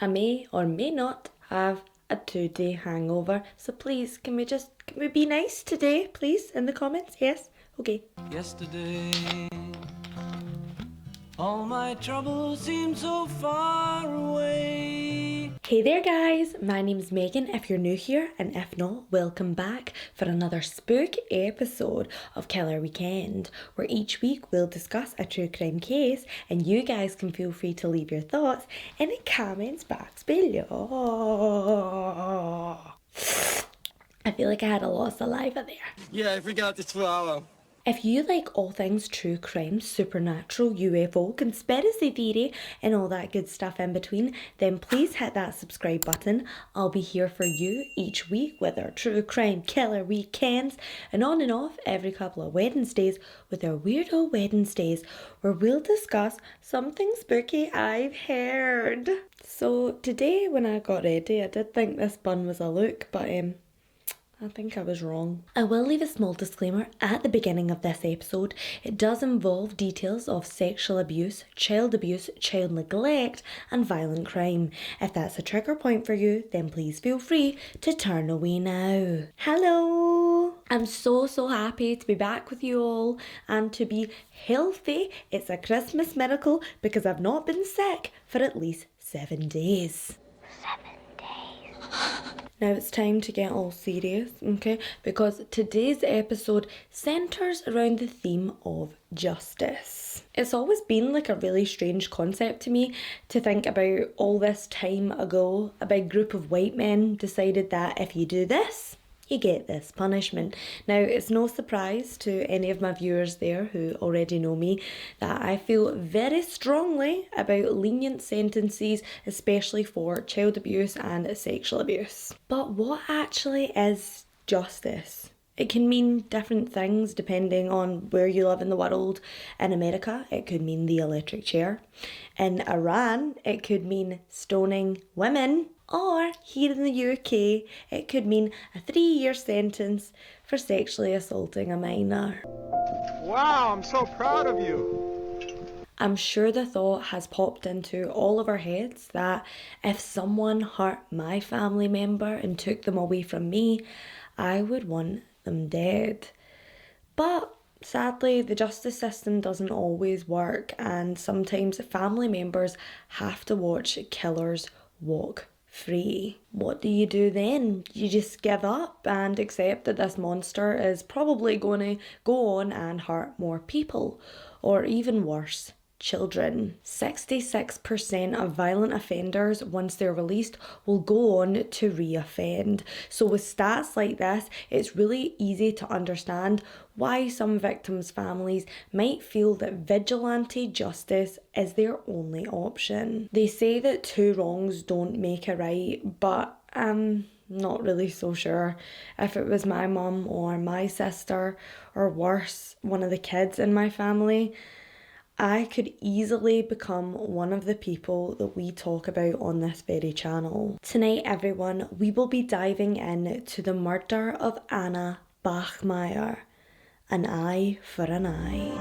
I may or may not have a 2-day hangover, so please can we be nice today, please, in the comments? Yes? Okay. Yesterday, all my troubles seem so far away. Hey there guys, my name's Megan if you're new here, and if not, welcome back for another spooky episode of Killer Weekend, where each week we'll discuss a true crime case and you guys can feel free to leave your thoughts in the comments box below. I feel like I had a lot of saliva there. Yeah, I forgot to swallow. If you like all things true crime, supernatural, UFO, conspiracy theory, and all that good stuff in between, then please hit that subscribe button. I'll be here for you each week with our true crime killer weekends, and on and off every couple of Wednesdays with our weirdo Wednesdays, where we'll discuss something spooky I've heard. So today when I got ready, I did think this bun was a look, but I think I was wrong. I will leave a small disclaimer at the beginning of this episode. It does involve details of sexual abuse, child neglect, and violent crime. If that's a trigger point for you, then please feel free to turn away now. Hello! I'm so happy to be back with you all and to be healthy. It's a Christmas miracle because I've not been sick for at least 7 days. 7 days. Now it's time to get all serious, okay? Because today's episode centres around the theme of justice. It's always been like a really strange concept to me to think about all this time ago. A big group of white men decided that if you do this, you get this punishment. Now, it's no surprise to any of my viewers there who already know me that I feel very strongly about lenient sentences, especially for child abuse and sexual abuse. But what actually is justice? It can mean different things depending on where you live in the world. In America, it could mean the electric chair. In Iran, it could mean stoning women. Or here in the UK, it could mean a 3-year sentence for sexually assaulting a minor. Wow, I'm so proud of you. I'm sure the thought has popped into all of our heads that if someone hurt my family member and took them away from me, I would want them dead. But sadly, the justice system doesn't always work, and sometimes family members have to watch killers walk free. What do you do then? You just give up and accept that this monster is probably going to go on and hurt more people, or even worse, children. 66% of violent offenders, once they're released, will go on to re-offend. So with stats like this, it's really easy to understand why some victims' families might feel that vigilante justice is their only option. They say that 2 wrongs don't make a right, but I'm not really so sure. If it was my mum or my sister, or worse, one of the kids in my family, I could easily become one of the people that we talk about on this very channel. Tonight, everyone, we will be diving into the murder of Anna Bachmeier. An eye for an eye.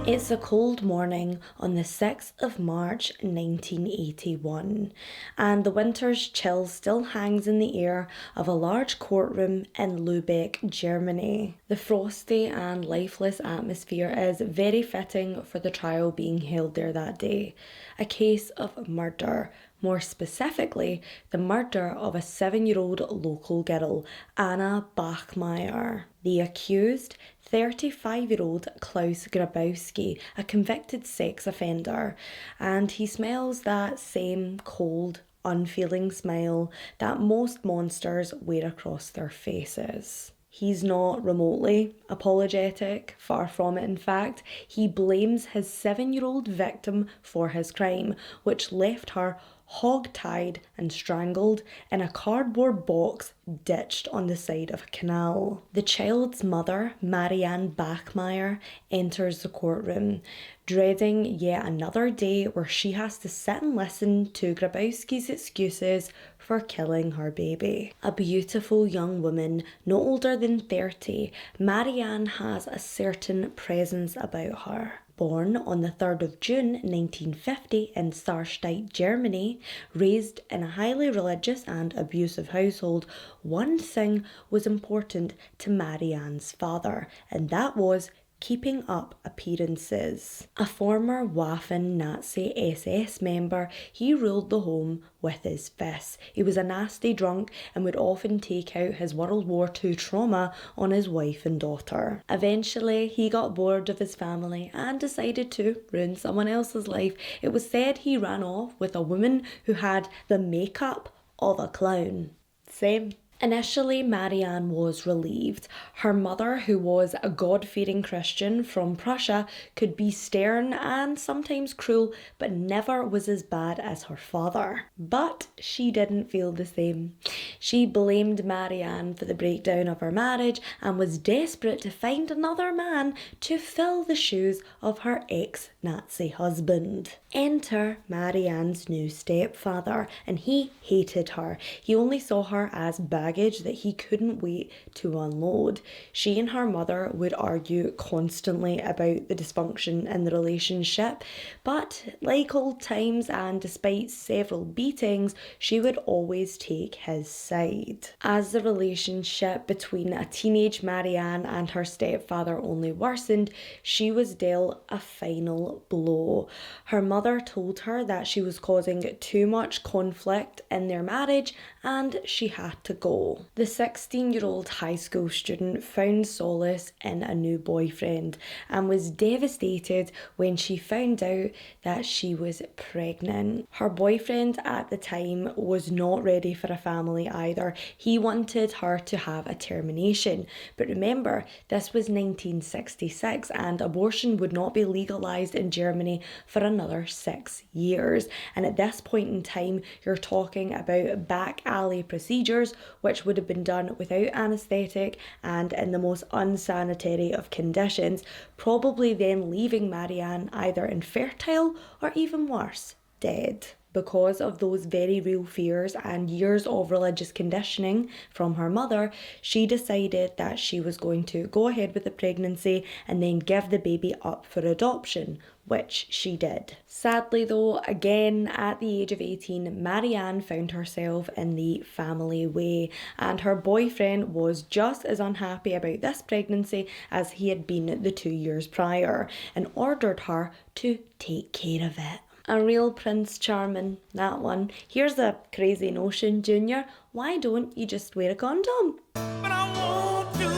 It's a cold morning on the 6th of March 1981, and the winter's chill still hangs in the air of a large courtroom in Lübeck, Germany. The frosty and lifeless atmosphere is very fitting for the trial being held there that day. A case of murder, more specifically, the murder of a 7-year-old local girl, Anna Bachmeier. The accused, 35-year-old Klaus Grabowski, a convicted sex offender, and he smells that same cold, unfeeling smile that most monsters wear across their faces. He's not remotely apologetic, far from it in fact. He blames his 7-year-old victim for his crime, which left her hog-tied and strangled in a cardboard box ditched on the side of a canal. The child's mother, Marianne Bachmeier, enters the courtroom, dreading yet another day where she has to sit and listen to Grabowski's excuses for killing her baby. A beautiful young woman, no older than 30, Marianne has a certain presence about her. Born on the 3rd of June 1950 in Sarstedt, Germany, raised in a highly religious and abusive household, one thing was important to Marianne's father, and that was keeping up appearances. A former Waffen Nazi SS member, he ruled the home with his fists. He was a nasty drunk and would often take out his World War II trauma on his wife and daughter. Eventually, he got bored of his family and decided to ruin someone else's life. It was said he ran off with a woman who had the makeup of a clown. Same. Initially, Marianne was relieved. Her mother, who was a God-fearing Christian from Prussia, could be stern and sometimes cruel, but never was as bad as her father. But she didn't feel the same. She blamed Marianne for the breakdown of her marriage and was desperate to find another man to fill the shoes of her ex-Nazi husband. Enter Marianne's new stepfather, and he hated her. He only saw her as baggage that he couldn't wait to unload. She and her mother would argue constantly about the dysfunction in the relationship, but like old times and despite several beatings, she would always take his side. As the relationship between a teenage Marianne and her stepfather only worsened, she was dealt a final blow. Her mother told her that she was causing too much conflict in their marriage and she had to go. The 16-year-old high school student found solace in a new boyfriend and was devastated when she found out that she was pregnant. Her boyfriend at the time was not ready for a family either. He wanted her to have a termination. But remember, this was 1966 and abortion would not be legalized in Germany for another 6 years. And at this point in time, you're talking about back alley procedures, which would have been done without anaesthetic and in the most unsanitary of conditions, probably then leaving Marianne either infertile or even worse, dead. Because of those very real fears and years of religious conditioning from her mother, she decided that she was going to go ahead with the pregnancy and then give the baby up for adoption, which she did. Sadly though, again at the age of 18, Marianne found herself in the family way, and her boyfriend was just as unhappy about this pregnancy as he had been the 2 years prior and ordered her to take care of it. A real Prince Charming, that one. Here's a crazy notion, Junior. Why don't you just wear a condom? But I won't do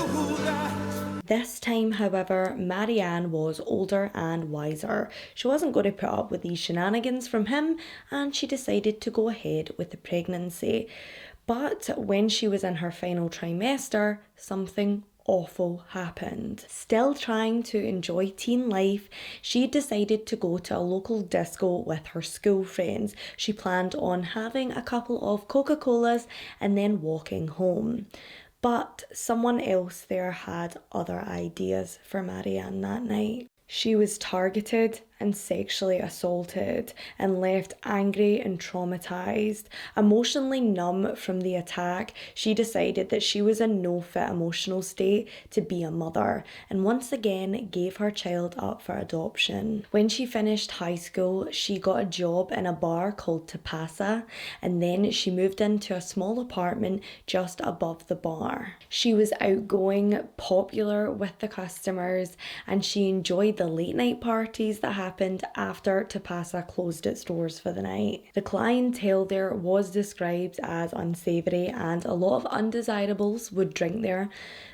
that. This time, however, Marianne was older and wiser. She wasn't going to put up with these shenanigans from him, and she decided to go ahead with the pregnancy. But when she was in her final trimester, something awful happened. Still trying to enjoy teen life, she decided to go to a local disco with her school friends. She planned on having a couple of Coca-Colas and then walking home. But someone else there had other ideas for Marianne that night. She was targeted and sexually assaulted and left angry and traumatized. Emotionally numb from the attack, she decided that she was in no fit emotional state to be a mother and once again gave her child up for adoption. When she finished high school, she got a job in a bar called Tapasa, and then she moved into a small apartment just above the bar. She was outgoing, popular with the customers, and she enjoyed the late night parties that happened after Tapasa closed its doors for the night. The clientele there was described as unsavoury and a lot of undesirables would drink there,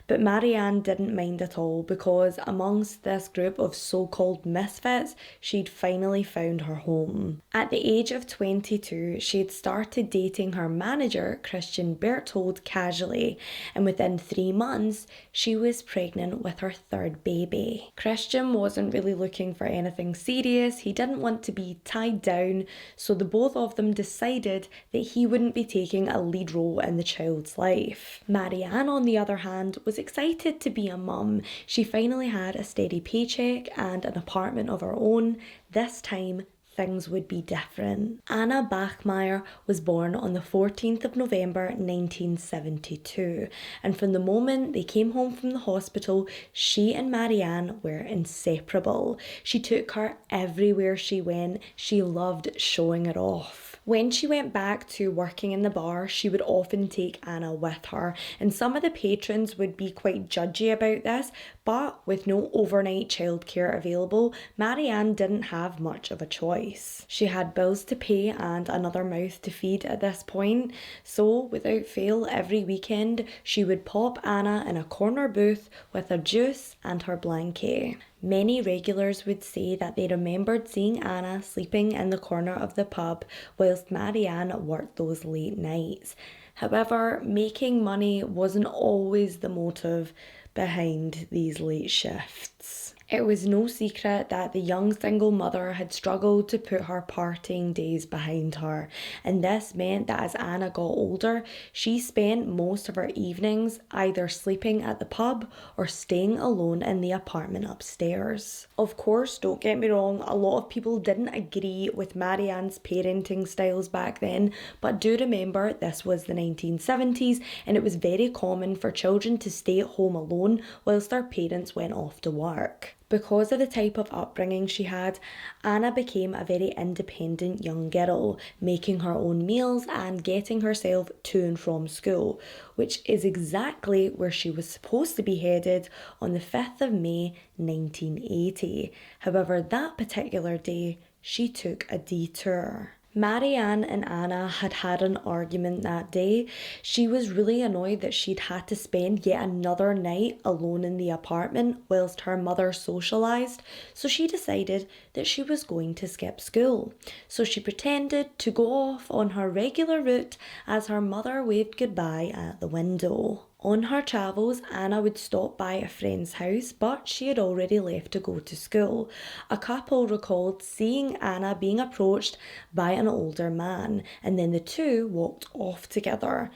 but Marianne didn't mind at all because amongst this group of so-called misfits, she'd finally found her home. At the age of 22, she'd started dating her manager, Christian Berthold, casually, and within 3 months, she was pregnant with her third baby. Christian wasn't really looking for anything serious. He didn't want to be tied down, so the both of them decided that he wouldn't be taking a lead role in the child's life. Marianne, on the other hand, was excited to be a mum. She finally had a steady paycheck and an apartment of her own, this time things would be different. Anna Bachmeier was born on the 14th of November 1972, and from the moment they came home from the hospital, she and Marianne were inseparable. She took her everywhere she went. She loved showing it off. When she went back to working in the bar, she would often take Anna with her, and some of the patrons would be quite judgy about this, but with no overnight childcare available, Marianne didn't have much of a choice. She had bills to pay and another mouth to feed at this point, so without fail, every weekend she would pop Anna in a corner booth with a juice and her blanket. Many regulars would say that they remembered seeing Anna sleeping in the corner of the pub whilst Marianne worked those late nights. However, making money wasn't always the motive behind these late shifts. It was no secret that the young single mother had struggled to put her partying days behind her, and this meant that as Anna got older, she spent most of her evenings either sleeping at the pub or staying alone in the apartment upstairs. Of course, don't get me wrong, a lot of people didn't agree with Marianne's parenting styles back then, but do remember this was the 1970s and it was very common for children to stay at home alone whilst their parents went off to work. Because of the type of upbringing she had, Anna became a very independent young girl, making her own meals and getting herself to and from school, which is exactly where she was supposed to be headed on the 5th of May 1980. However, that particular day, she took a detour. Marianne and Anna had an argument that day. She was really annoyed that she'd had to spend yet another night alone in the apartment whilst her mother socialised, so she decided that she was going to skip school. So she pretended to go off on her regular route as her mother waved goodbye at the window. On her travels, Anna would stop by a friend's house, but she had already left to go to school. A couple recalled seeing Anna being approached by an older man, and then the two walked off together.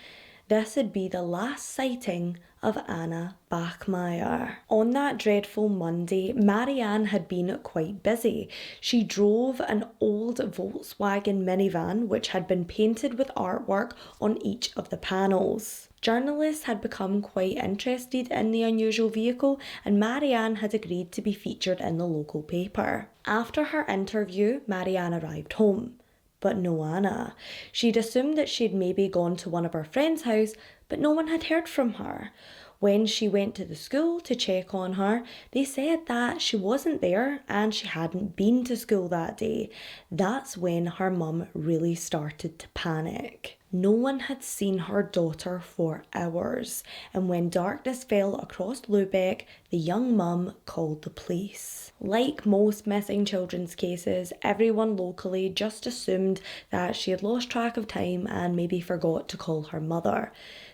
This would be the last sighting of Anna Bachmeier. On that dreadful Monday, Marianne had been quite busy. She drove an old Volkswagen minivan which had been painted with artwork on each of the panels. Journalists had become quite interested in the unusual vehicle, and Marianne had agreed to be featured in the local paper. After her interview, Marianne arrived home. But no Anna. She'd assumed that she'd maybe gone to one of her friend's house, but no one had heard from her. When she went to the school to check on her, they said that she wasn't there and she hadn't been to school that day. That's when her mum really started to panic. No one had seen her daughter for hours, and when darkness fell across Lübeck, the young mum called the police. Like most missing children's cases, everyone locally just assumed that she had lost track of time and maybe forgot to call her mother.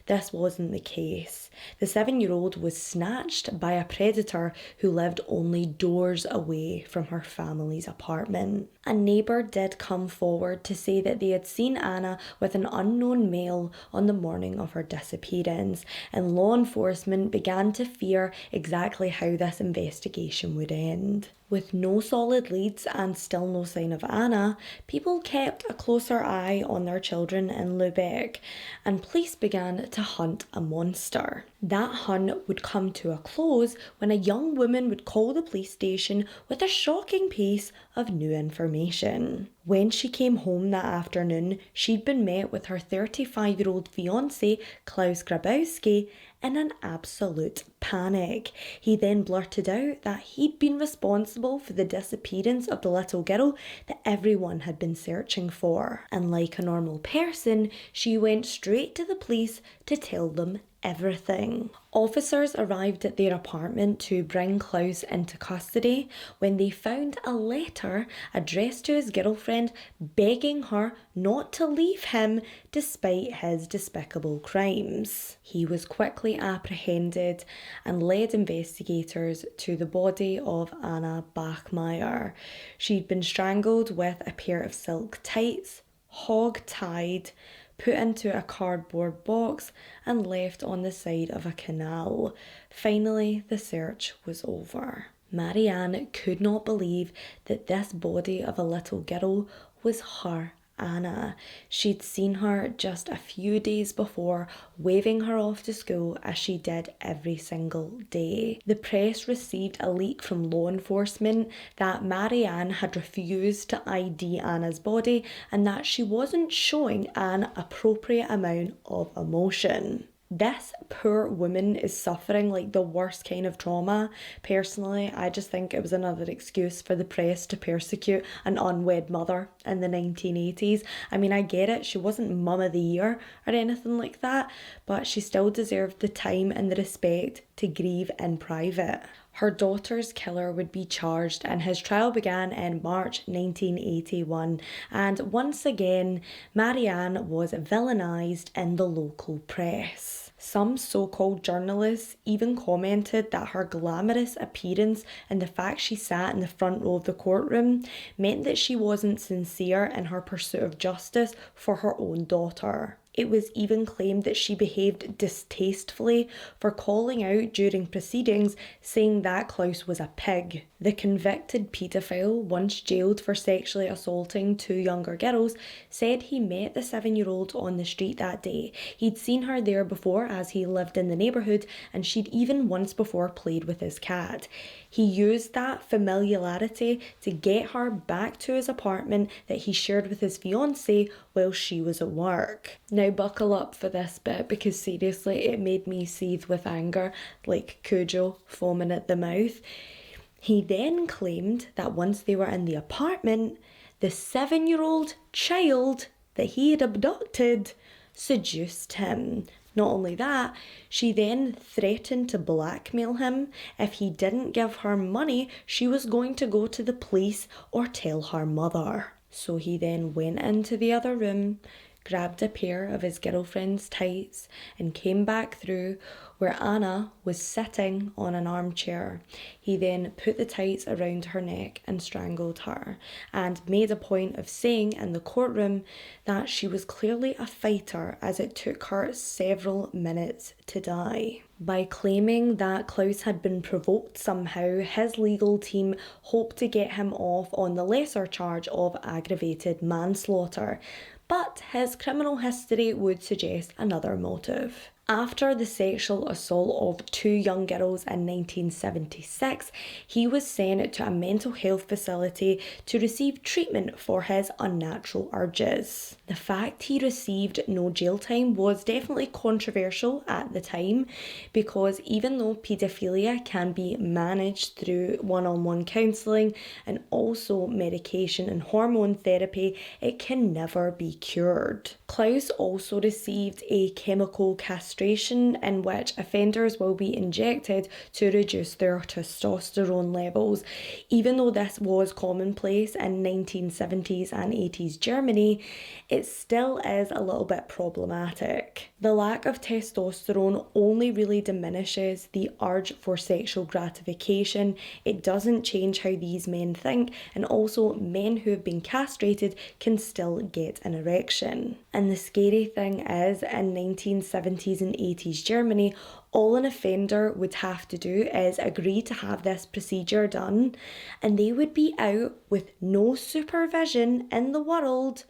This wasn't the case. The 7-year-old was snatched by a predator who lived only doors away from her family's apartment. A neighbour did come forward to say that they had seen Anna with an unknown male on the morning of her disappearance, and law enforcement began to fear exactly how this investigation would end. With no solid leads and still no sign of Anna, people kept a closer eye on their children in Lübeck, and police began to hunt a monster. That hunt would come to a close when a young woman would call the police station with a shocking piece of new information. When she came home that afternoon, she'd been met with her 35-year-old fiancé, Klaus Grabowski, in an absolute panic. He then blurted out that he'd been responsible for the disappearance of the little girl that everyone had been searching for. And like a normal person, she went straight to the police to tell them everything. Officers arrived at their apartment to bring Klaus into custody when they found a letter addressed to his girlfriend begging her not to leave him despite his despicable crimes. He was quickly apprehended and led investigators to the body of Anna Bachmeier. She'd been strangled with a pair of silk tights, hog-tied, put into a cardboard box and left on the side of a canal. Finally, the search was over. Marianne could not believe that this body of a little girl was her Anna. She'd seen her just a few days before, waving her off to school as she did every single day. The press received a leak from law enforcement that Marianne had refused to ID Anna's body and that she wasn't showing an appropriate amount of emotion. This poor woman is suffering like the worst kind of trauma. Personally, I just think it was another excuse for the press to persecute an unwed mother in the 1980s. I mean, I get it, she wasn't Mum of the Year or anything like that, but she still deserved the time and the respect to grieve in private. Her daughter's killer would be charged and his trial began in March 1981, and once again Marianne was villainised in the local press. Some so-called journalists even commented that her glamorous appearance and the fact she sat in the front row of the courtroom meant that she wasn't sincere in her pursuit of justice for her own daughter. It was even claimed that she behaved distastefully for calling out during proceedings, saying that Klaus was a pig. The convicted paedophile, once jailed for sexually assaulting 2 younger girls, said he met the 7-year-old on the street that day. He'd seen her there before as he lived in the neighbourhood, and she'd even once before played with his cat. He used that familiarity to get her back to his apartment that he shared with his fiancée while she was at work. Now buckle up for this bit because seriously it made me seethe with anger like Cujo foaming at the mouth. He then claimed that once they were in the apartment, the 7-year-old child that he had abducted seduced him. Not only that, she then threatened to blackmail him. If he didn't give her money, she was going to go to the police or tell her mother. So he then went into the other room, grabbed a pair of his girlfriend's tights and came back through where Anna was sitting on an armchair. He then put the tights around her neck and strangled her and made a point of saying in the courtroom that she was clearly a fighter as it took her several minutes to die. By claiming that Klaus had been provoked somehow, his legal team hoped to get him off on the lesser charge of aggravated manslaughter, but his criminal history would suggest another motive. After the sexual assault of 2 young girls in 1976, he was sent to a mental health facility to receive treatment for his unnatural urges. The fact he received no jail time was definitely controversial at the time because even though paedophilia can be managed through one-on-one counselling and also medication and hormone therapy, it can never be cured. Klaus also received a chemical castration in which offenders will be injected to reduce their testosterone levels. Even though this was commonplace in 1970s and 80s Germany, it still is a little bit problematic. The lack of testosterone only really diminishes the urge for sexual gratification. It doesn't change how these men think, and also men who have been castrated can still get an erection. And the scary thing is, in 1970s and 80s Germany, all an offender would have to do is agree to have this procedure done, and they would be out with no supervision in the world,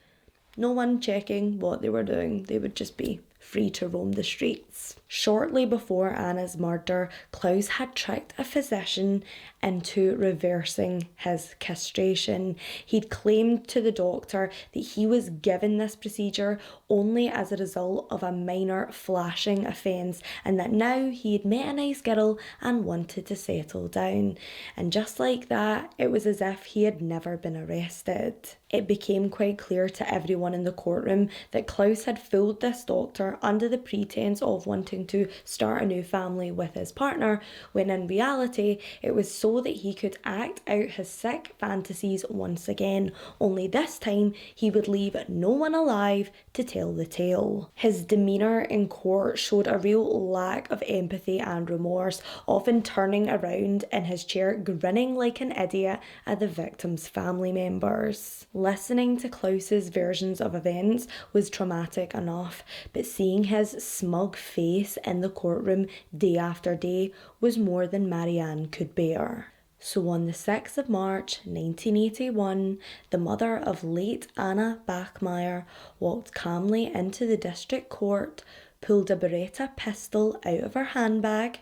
no one checking what they were doing. They would just be free to roam the streets. Shortly before Anna's murder, Klaus had tricked a physician into reversing his castration. He'd claimed to the doctor that he was given this procedure only as a result of a minor flashing offence and that now he had met a nice girl and wanted to settle down. And just like that, it was as if he had never been arrested. It became quite clear to everyone in the courtroom that Klaus had fooled this doctor under the pretense of wanting to start a new family with his partner, when in reality it was so that he could act out his sick fantasies once again, only this time he would leave no one alive to tell the tale. His demeanour in court showed a real lack of empathy and remorse, often turning around in his chair grinning like an idiot at the victim's family members. Listening to Klaus's versions of events was traumatic enough, but seeing his smug face in the courtroom day after day was more than Marianne could bear. So on the 6th of March 1981, the mother of late Anna Bachmeier walked calmly into the district court, pulled a Beretta pistol out of her handbag,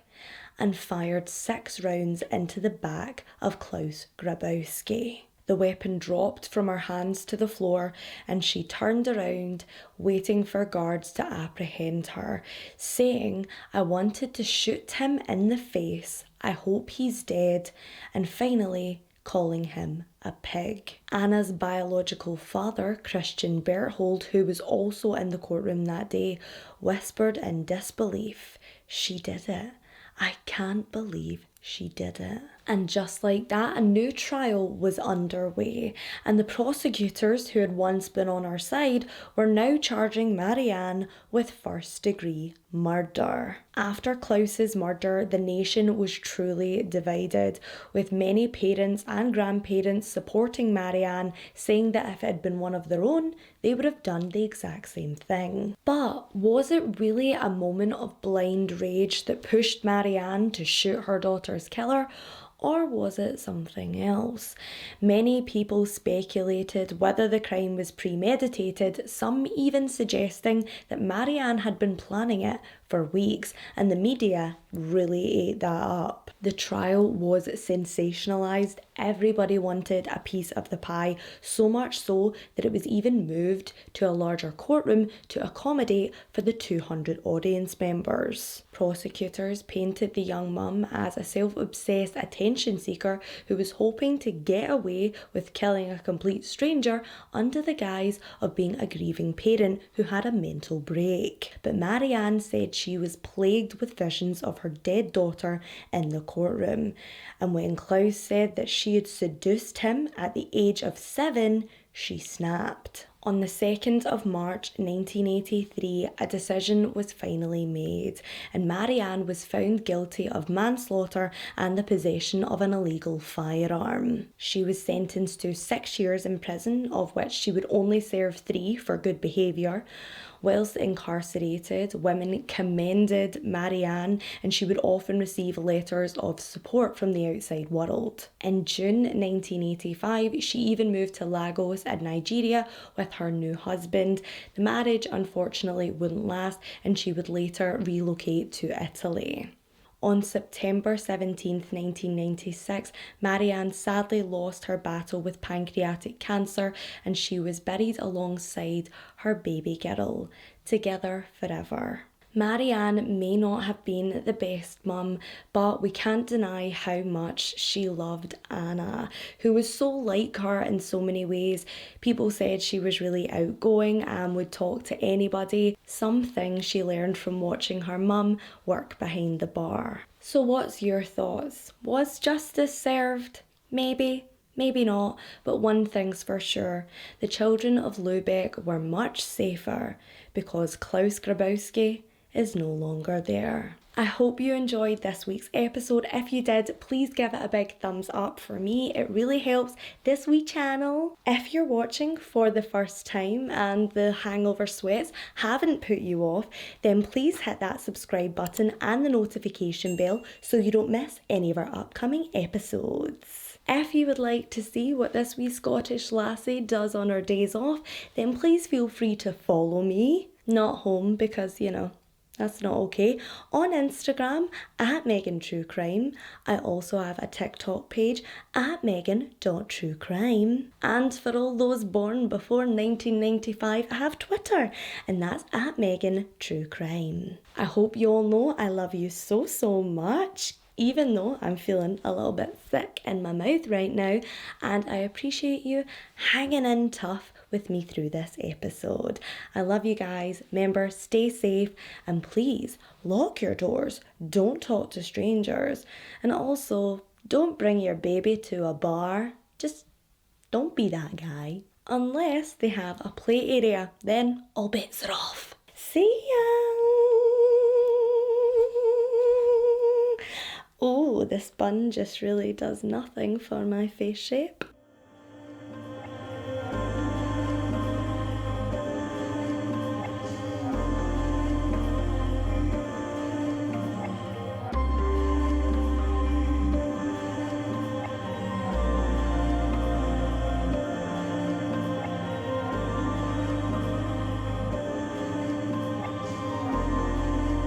and fired 6 rounds into the back of Klaus Grabowski. The weapon dropped from her hands to the floor and she turned around, waiting for guards to apprehend her, saying, "I wanted to shoot him in the face. I hope he's dead," and finally calling him a pig. Anna's biological father, Christian Berthold, who was also in the courtroom that day, whispered in disbelief, "She did it. I can't believe she did it." And just like that, a new trial was underway, and the prosecutors who had once been on our side were now charging Marianne with first-degree murder. After Klaus's murder, the nation was truly divided, with many parents and grandparents supporting Marianne, saying that if it had been one of their own, they would have done the exact same thing. But was it really a moment of blind rage that pushed Marianne to shoot her daughter's killer? Or was it something else? Many people speculated whether the crime was premeditated, some even suggesting that Marianne had been planning it for weeks, and the media really ate that up. The trial was sensationalised. Everybody wanted a piece of the pie, so much so that it was even moved to a larger courtroom to accommodate for the 200 audience members. Prosecutors painted the young mum as a self-obsessed attention seeker who was hoping to get away with killing a complete stranger under the guise of being a grieving parent who had a mental break. But Marianne said she was plagued with visions of her dead daughter in the courtroom. And when Klaus said that she had seduced him at the age of 7, she snapped. On the 2nd of March 1983, a decision was finally made, and Marianne was found guilty of manslaughter and the possession of an illegal firearm. She was sentenced to 6 years in prison, of which she would only serve 3 for good behaviour. Whilst incarcerated, women commended Marianne, and she would often receive letters of support from the outside world. In June 1985, she even moved to Lagos in Nigeria with her new husband. The marriage unfortunately wouldn't last, and she would later relocate to Italy. On September 17, 1996, Marianne sadly lost her battle with pancreatic cancer, and she was buried alongside her baby girl, together forever. Marianne may not have been the best mum, but we can't deny how much she loved Anna, who was so like her in so many ways. People said she was really outgoing and would talk to anybody, something she learned from watching her mum work behind the bar. So what's your thoughts? Was justice served? Maybe. Maybe not, but one thing's for sure, the children of Lübeck were much safer because Klaus Grabowski is no longer there. I hope you enjoyed this week's episode. If you did, please give it a big thumbs up for me. It really helps this wee channel. If you're watching for the first time and the hangover sweats haven't put you off, then please hit that subscribe button and the notification bell so you don't miss any of our upcoming episodes. If you would like to see what this wee Scottish lassie does on her days off, then please feel free to follow me. Not home because, that's not okay. On Instagram, at Megan True Crime. I also have a TikTok page, at Megan.truecrime. And for all those born before 1995, I have Twitter, and that's at Megan True Crime. I hope you all know I love you so, so much, even though I'm feeling a little bit sick in my mouth right now, and I appreciate you hanging in tough with me through this episode. I love you guys. Remember, stay safe, and please lock your doors. Don't talk to strangers, and also don't bring your baby to a bar. Just don't be that guy. Unless they have a play area, then all bets are off. See ya! Oh, this bun just really does nothing for my face shape.